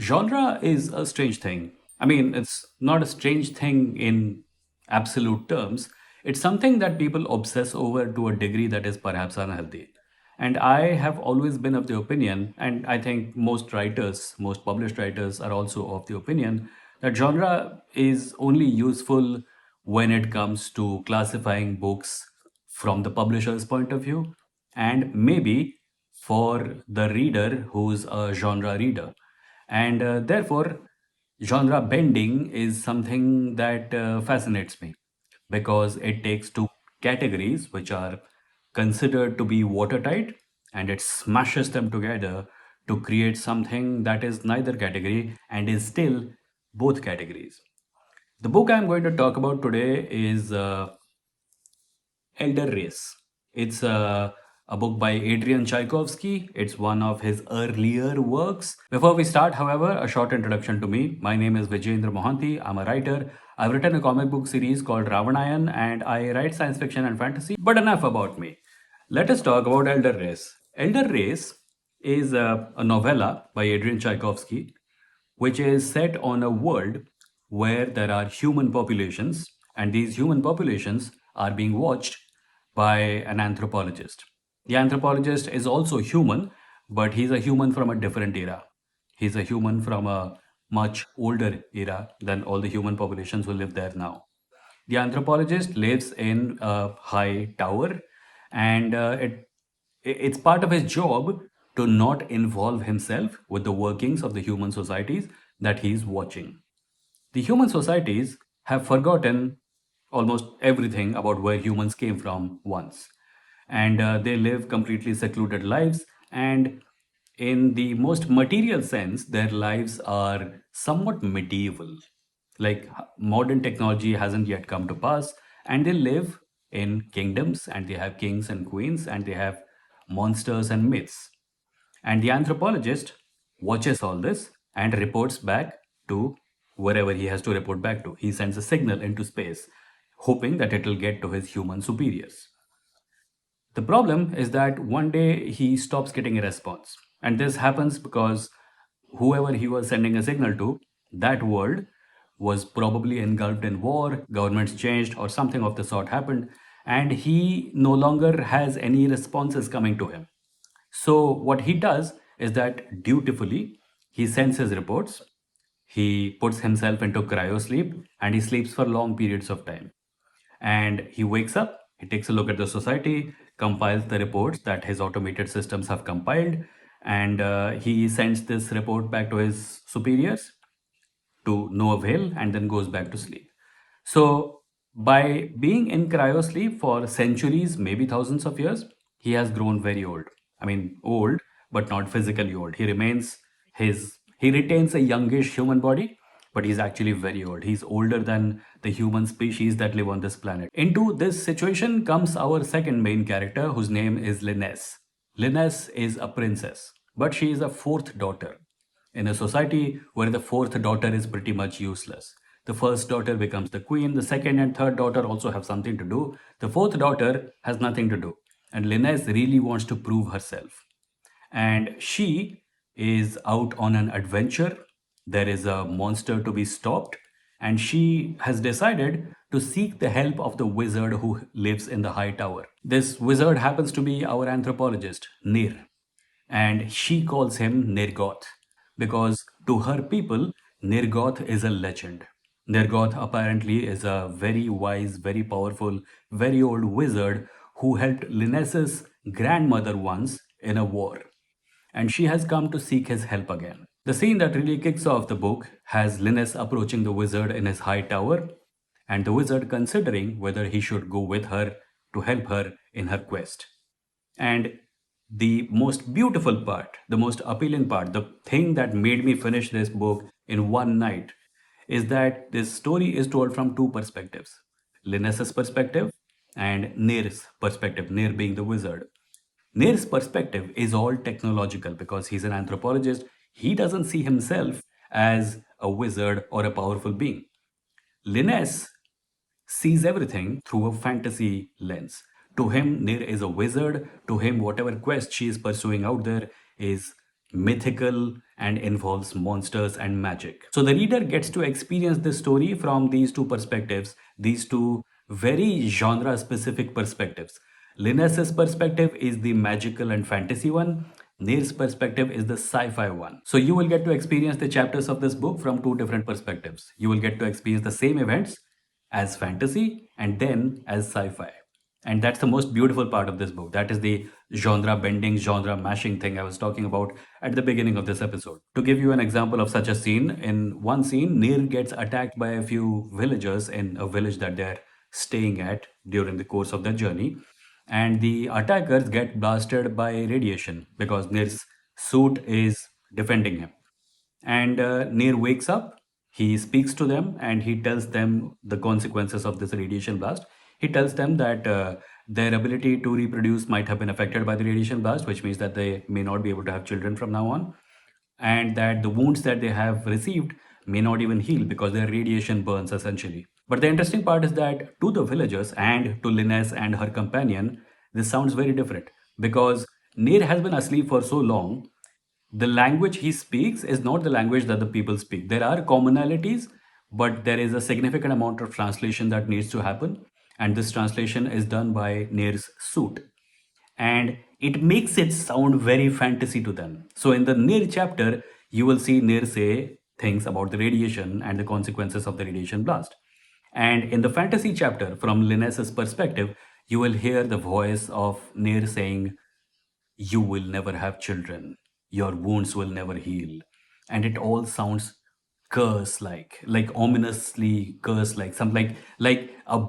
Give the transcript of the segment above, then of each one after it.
Genre is a strange thing. I mean, it's not a strange thing in absolute terms. It's something that people obsess over to a degree that is perhaps unhealthy. And I have always been of the opinion, and I think most writers, most published writers are also of the opinion, that genre is only useful when it comes to classifying books from the publisher's point of view, and maybe for the reader who's a genre reader. And therefore, genre bending is something that fascinates me because it takes two categories which are considered to be watertight and it smashes them together to create something that is neither category and is still both categories. The book I'm going to talk about today is Elder Race. It's a book by Adrian Tchaikovsky. It's one of his earlier works. Before we start, however, a short introduction to me. My name is Vijayendra Mohanty. I'm a writer. I've written a comic book series called Ravanayan and I write science fiction and fantasy. But enough about me. Let us talk about Elder Race. Elder Race is a novella by Adrian Tchaikovsky which is set on a world where there are human populations, and these human populations are being watched by an anthropologist. The anthropologist is also human, but he's a human from a different era. He's a human from a much older era than all the human populations who live there now. The anthropologist lives in a high tower, and it's part of his job to not involve himself with the workings of the human societies that he's watching. The human societies have forgotten almost everything about where humans came from once. And they live completely secluded lives. And in the most material sense, their lives are somewhat medieval. Like modern technology hasn't yet come to pass. And they live in kingdoms, and they have kings and queens, and they have monsters and myths. And the anthropologist watches all this and reports back to wherever he has to report back to. He sends a signal into space, hoping that it will get to his human superiors. The problem is that one day he stops getting a response. And this happens because whoever he was sending a signal to, that world was probably engulfed in war, governments changed, or something of the sort happened, and he no longer has any responses coming to him. So, what he does is that dutifully he sends his reports, he puts himself into cryosleep, and he sleeps for long periods of time. And he wakes up, he takes a look at the society, compiles the reports that his automated systems have compiled, and he sends this report back to his superiors to no avail and then goes back to sleep. So, by being in cryosleep for centuries, maybe thousands of years, he has grown very old. I mean, old, but not physically old. He retains a youngish human body, but he's actually very old. He's older than the human species that live on this planet. Into this situation comes our second main character, whose name is Linnes. Linnes is a princess, but she is a fourth daughter in a society where the fourth daughter is pretty much useless. The first daughter becomes the queen, the second and third daughter also have something to do. The fourth daughter has nothing to do. And Linus really wants to prove herself. And she is out on an adventure. There is a monster to be stopped, and she has decided to seek the help of the wizard who lives in the high tower. This wizard happens to be our anthropologist, Nir, and she calls him Nirgoth because to her people, Nirgoth is a legend. Nirgoth apparently is a very wise, very powerful, very old wizard who helped Linnes's grandmother once in a war, and she has come to seek his help again. The scene that really kicks off the book has Linus approaching the wizard in his high tower, and the wizard considering whether he should go with her to help her in her quest. And the most beautiful part, the most appealing part, the thing that made me finish this book in one night is that this story is told from two perspectives, Linus's perspective and Nir's perspective, Nir being the wizard. Nir's perspective is all technological because he's an anthropologist. He doesn't see himself as a wizard or a powerful being. Linus sees everything through a fantasy lens. To him, Nir is a wizard. To him, whatever quest she is pursuing out there is mythical, and involves monsters and magic. So the reader gets to experience this story from these two perspectives, these two very genre specific perspectives. Linus's perspective is the magical and fantasy one. Neil's perspective is the sci-fi one. So you will get to experience the chapters of this book from two different perspectives. You will get to experience the same events as fantasy and then as sci-fi. And that's the most beautiful part of this book. That is the genre bending, genre mashing thing I was talking about at the beginning of this episode. To give you an example of such a scene, in one scene, Neil gets attacked by a few villagers in a village that they're staying at during the course of their journey. And the attackers get blasted by radiation because Neil's suit is defending him. And Near wakes up, he speaks to them and he tells them the consequences of this radiation blast. He tells them that their ability to reproduce might have been affected by the radiation blast, which means that they may not be able to have children from now on, and that the wounds that they have received may not even heal because their radiation burns essentially. But the interesting part is that to the villagers and to Linus and her companion, this sounds very different because Near has been asleep for so long. The language he speaks is not the language that the people speak. There are commonalities, but there is a significant amount of translation that needs to happen. And this translation is done by Near's suit. And it makes it sound very fantasy to them. So in the Near chapter, you will see Near say things about the radiation and the consequences of the radiation blast. And in the fantasy chapter, from Linus's perspective, you will hear the voice of Near saying, "You will never have children, your wounds will never heal." And it all sounds curse like ominously curse like, something like a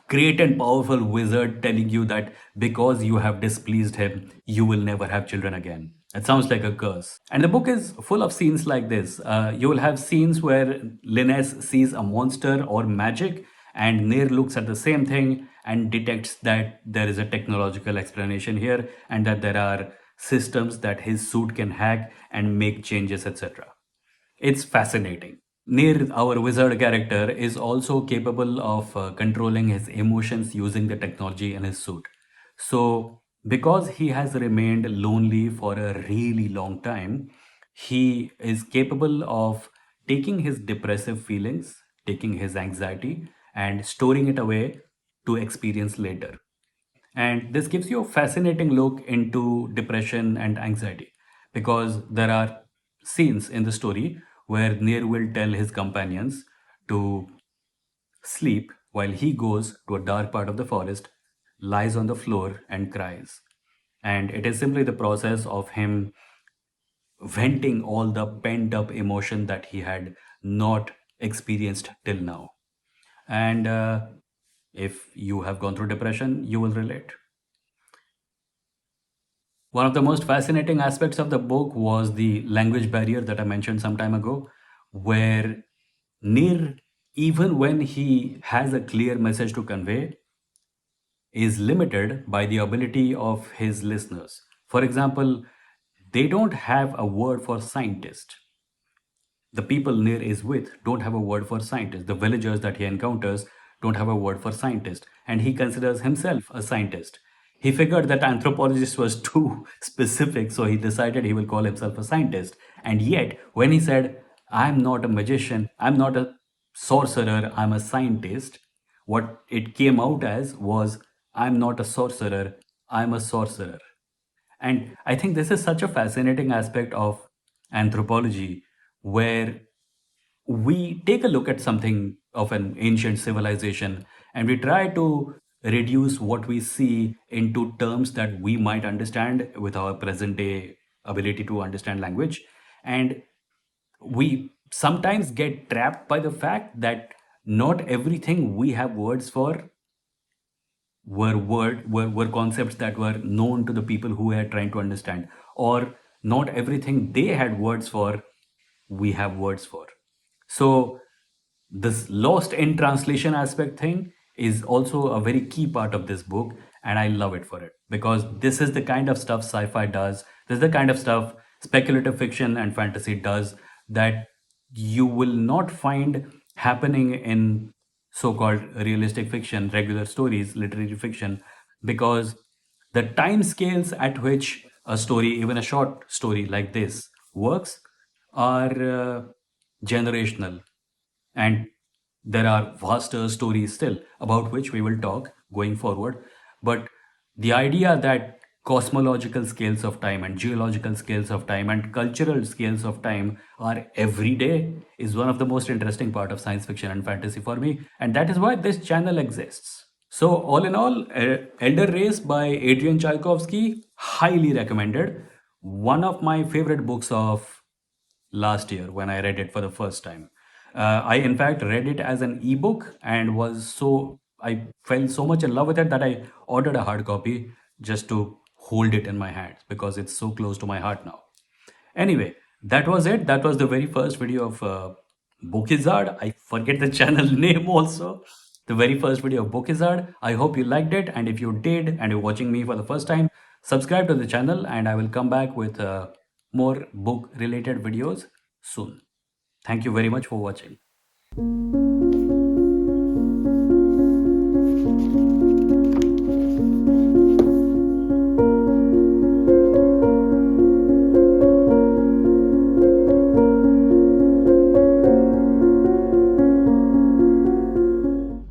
great and powerful wizard telling you that because you have displeased him, you will never have children again. It sounds like a curse. And the book is full of scenes like this. You will have scenes where Linus sees a monster or magic, and Nair looks at the same thing and detects that there is a technological explanation here and that there are systems that his suit can hack and make changes, etc. It's fascinating. Nir, our wizard character, is also capable of controlling his emotions using the technology in his suit. So, because he has remained lonely for a really long time, he is capable of taking his depressive feelings, taking his anxiety, and storing it away to experience later. And this gives you a fascinating look into depression and anxiety because there are scenes in the story where Nir will tell his companions to sleep while he goes to a dark part of the forest, lies on the floor, and cries. And it is simply the process of him venting all the pent up emotion that he had not experienced till now. And if you have gone through depression, you will relate. One of the most fascinating aspects of the book was the language barrier that I mentioned some time ago, where Nir, even when he has a clear message to convey, is limited by the ability of his listeners. For example, they don't have a word for scientist. The people Nir is with don't have a word for scientist. The villagers that he encounters don't have a word for scientist. And he considers himself a scientist. He figured that anthropologist was too specific, so he decided he will call himself a scientist. And yet, when he said, "I'm not a magician, I'm not a sorcerer, I'm a scientist," what it came out as was, "I'm not a sorcerer, I'm a sorcerer." And I think this is such a fascinating aspect of anthropology where we take a look at something of an ancient civilization and we try to reduce what we see into terms that we might understand with our present day ability to understand language. And we sometimes get trapped by the fact that not everything we have words for were concepts that were known to the people who were trying to understand, or not everything they had words for we have words for. So this lost in translation aspect thing is also a very key part of this book, and I love it for it because this is the kind of stuff sci-fi does. This is the kind of stuff speculative fiction and fantasy does that you will not find happening in so-called realistic fiction, regular stories, literary fiction, because the time scales at which a story, even a short story like this, works are generational, and there are vaster stories still about which we will talk going forward. But the idea that cosmological scales of time and geological scales of time and cultural scales of time are everyday is one of the most interesting part of science fiction and fantasy for me, and that is why this channel exists. So all in all, Elder Race by Adrian Tchaikovsky, highly recommended. One of my favorite books of last year when I read it for the first time. I, in fact, read it as an ebook and I fell so much in love with it that I ordered a hard copy just to hold it in my hands because it's so close to my heart now. Anyway, that was it. That was the very first video of Bookizard. I forget the channel name also. The very first video of Bookizard. I hope you liked it. And if you did and you're watching me for the first time, subscribe to the channel and I will come back with more book related videos soon. Thank you very much for watching.